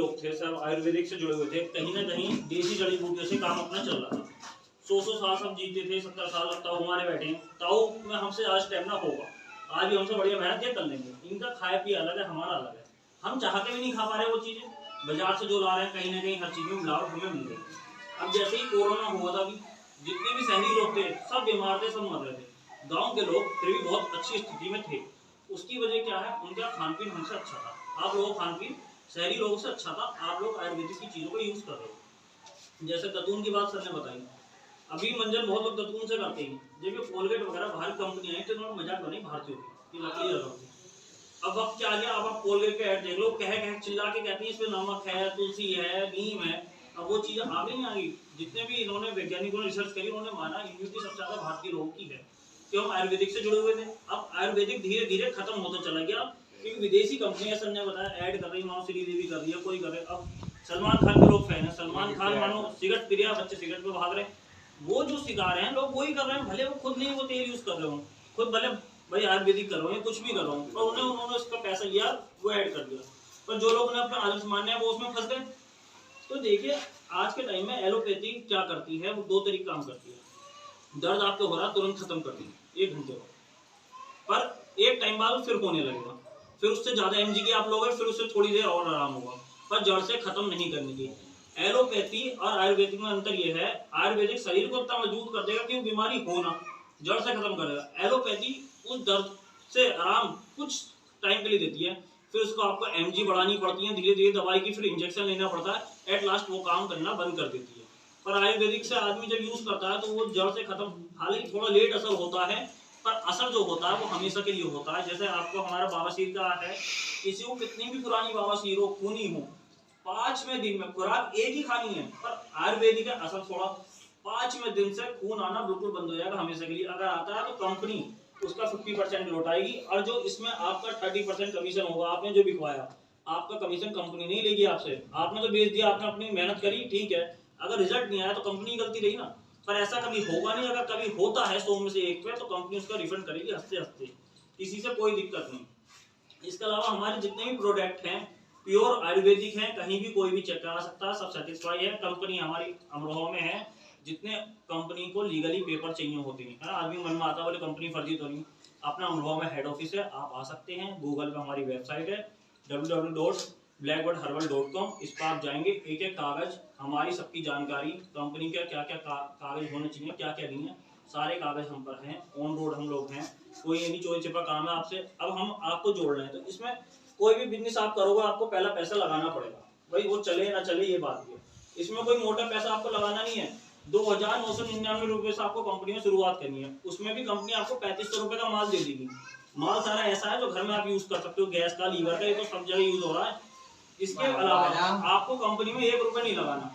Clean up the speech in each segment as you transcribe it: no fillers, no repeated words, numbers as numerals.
लोग थे सब आयुर्वेदिक से जुड़े हुए थे, कहीं ना कहीं देसी जड़ी बूटियों से काम अपना चल रहा था। 100 साल सब जीते थे, 70 साल अब ताऊ हमारे बैठे हैं, ताऊ में हमसे आज स्टेमिना होगा, आज भी हमसे बढ़िया मेहनत ये कर लेंगे। इनका खाया पिया अलग है, हमारा अलग है, हम चाह के भी नहीं खा पा रहे वो चीजें, बाजार से जो ला रहे हैं कहीं ना कहीं हर चीज में मिलावट हमें मिल रही है। अब जैसे ही कोरोना हुआ था, अभी जितने भी शहरी लोग थे सब बीमार थे, सब मर रहे थे, गाँव के लोग फिर भी बहुत अच्छी स्थिति में थे। उसकी वजह क्या है, उनका खान पीन हमसे अच्छा था। आप लोगों का खान पीन शहरी लोगों से अच्छा था, आप लोग आयुर्वेदिक की चीज़ों को यूज़ कर रहे हो। जैसे दतून की बात सर ने बताई, अभी मंजन बहुत लोग दतून से करते हैं, जबकि कोलगेट वगैरह बाहर कंपनी आई तो उन्होंने मजाक बनाई भारतीयों की कि लकड़ी लगाओगे। अब वक्त क्या आ गया, अब आप कोलगेट का ऐड देख लो, कह चिल्ला के कहती है इसमें नमक है, तुलसी है, नीम है। अब वो चीज़ें आ गई नहीं आ गई। जितने भी इन्होंने वैज्ञानिकों ने रिसर्च करी, उन्होंने माना इम्यूनिटी सबसे ज़्यादा भारतीय लोगों की है, क्यों हम आयुर्वेदिक से जुड़े हुए थे। अब आयुर्वेदिक धीरे धीरे खत्म होता चला गया, क्योंकि विदेशी कंपनियां सर ने बताया ऐड कर रही, मानो श्रीदेवी कर रही है, कोई कर रहे। अब सलमान खान के लोग फैन है, सलमान खान मानो सिगरेट पी रहा, बच्चे सिगरेट पे भाग रहे, वो जो सिखा रहे हैं लोग वही कर रहे हैं, भले वो खुद नहीं वो तेल यूज कर रहे हो, खुद भले भाई आयुर्वेदिक कर रहे हो कुछ भी कर रहा हूँ, पर उन्होंने उसका पैसा लिया, वो ऐड कर दिया। पर जो लोग उन्हें अपना आदर्श मानने हैं वो उसमें फंस गए। तो देखिए आज के टाइम में एलोपैथी क्या करती है, वो दो तरीके काम करती है। दर्द आपको हो रहा तुरंत खत्म कर दी 1 घंटे में, पर एक टाइम बाद फिर होने लगेगा, फिर उससे ज्यादा एमजी की आप लोगे, फिर उससे थोड़ी देर और आराम होगा, पर जड़ से खत्म नहीं करने की। एलोपैथी और आयुर्वेदिक में अंतर यह है, आयुर्वेदिक शरीर को इतना मजबूत कर देगा कि वो बीमारी हो ना, जड़ से खत्म करेगा। एलोपैथी उस दर्द से आराम कुछ टाइम के लिए देती है, फिर उसको आपको एमजी बढ़ानी पड़ती है, धीरे धीरे दवाई की, फिर इंजेक्शन लेना पड़ता है, एट लास्ट वो काम करना बंद कर देती है। पर आयुर्वेदिक से आदमी जब यूज करता है तो वो जड़ से खत्म, हालांकि थोड़ा लेट असर होता है, पर असर जो होता है वो हमेशा के लिए होता है। जैसे आपको हमारा बवासीर का है, किसी को कितनी भी पुरानी बवासीर हो, खूनी हो, 5वें दिन में खुराक एक ही खानी है, पर आयुर्वेदिक का असर थोड़ा 5वें दिन से खून आना बिल्कुल बंद हो जाएगा हमेशा के लिए। अगर आता है तो कंपनी उसका 50% लौटाएगी, और जो इसमें आपका 30% कमीशन होगा, आपने जो बिकवाया आपका कमीशन कंपनी नहीं लेगी आपसे, आपने तो बेच दिया, आपने अपनी मेहनत करी, ठीक है, अगर रिजल्ट नहीं आया तो कंपनी की गलती रही ना। पर ऐसा कभी होगा नहीं, अगर कभी होता है 100 में से 1 पे तो कंपनी उसका रिफंड करेगी हंसते हंसते, किसी से कोई दिक्कत नहीं। इसके अलावा हमारे जितने भी प्रोडक्ट हैं प्योर आयुर्वेदिक हैं, कहीं भी कोई भी चेक करा सकता है, सब सेटिस्फाई है। कंपनी हमारी अमरोहा में है, जितने कंपनी को लीगली पेपर चाहिए होते हैं, आदमी मन में आता है बोले कंपनी फर्जी तो नहीं, अपना अमरोहा में हेड ऑफिस है, आप आ सकते हैं। गूगल पे हमारी वेबसाइट है www.blackbirdherbal.com, इस पर आप जाएंगे, एक एक कागज हमारी सबकी जानकारी, कंपनी का क्या क्या कागज होने चाहिए, क्या क्या नहीं है, सारे कागज हम पर हैं, ऑन रोड हम लोग हैं, कोई नहीं चोरी छिपा काम है आपसे। अब हम आपको जोड़ रहे हैं, तो इसमें कोई भी बिजनेस आप करोगे आपको पहला पैसा लगाना पड़ेगा, भाई वो चले ना चले ये बात है, इसमें कोई मोटा पैसा आपको लगाना नहीं है। 2,999 रुपए से आपको कंपनी में शुरुआत करनी है, उसमें भी कंपनी आपको 3500 रुपए का माल दे देगी। माल सारा ऐसा है जो घर में आप यूज कर सकते हो, गैस का, लीवर का, ये तो सब जगह यूज हो रहा है। इसके अलावा आपको कंपनी में 1 रुपए नहीं लगाना,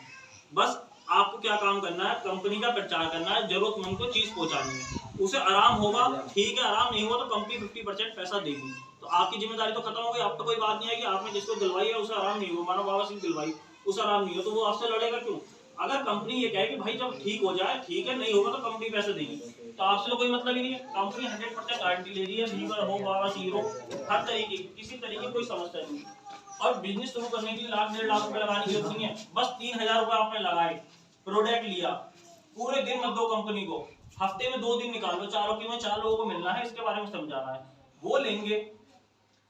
बस आपको क्या काम करना है, कंपनी का प्रचार करना है, जरूरतमंद को चीज पहुंचानी है, उसे आराम होगा, ठीक है, आराम नहीं हुआ तो कंपनी 50% पैसा देगी, तो आपकी जिम्मेदारी तो खत्म हो गई। अब तो कोई बात नहीं है कि आपने जिसको दिलवाई है उसे आराम नहीं हुआ, मानो बाबा सिंह दिलवाई, उसे आराम नहीं हो तो वो आपसे लड़ेगा क्यों। अगर कंपनी ये कहे कि भाई जब ठीक हो जाए ठीक है, नहीं होगा तो कंपनी पैसे देगी, तो आपसे तो कोई मतलब ही नहीं है। कंपनी 100% गारंटी ले रही है, लीवर हो, बवासीर हो, हर तरीके की, किसी तरीके की कोई समस्या नहीं। और बिजनेस शुरू करने के लिए 1.5 लाख रुपए लगाने की जरूरत नहीं है, बस 3,000 रुपए आपने लगाए, प्रोडक्ट लिया, पूरे दिन मत दो कंपनी को, हफ्ते में 2 दिन निकाल लो, 4 लोगों को मिलना है, इसके बारे में समझाना है, वो लेंगे,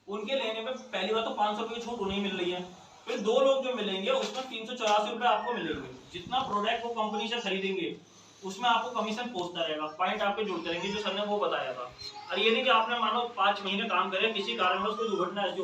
उनके लेने में पहली बार तो 500 रुपए की छूट उन्हें मिल रही है, फिर 2 लोग जो मिलेंगे उसमें 384 रुपए आपको मिलेंगे। जितना प्रोडक्ट वो कंपनी से खरीदेंगे उसमें आपको कमीशन पहुंचता रहेगा, पॉइंट आपके जुड़ते रहेंगे, जो सर ने वो बताया था। और ये नहीं कि आपने मानो 5 महीने काम करे, किसी कारणवश कोई दुर्घटना ऐसी हो गई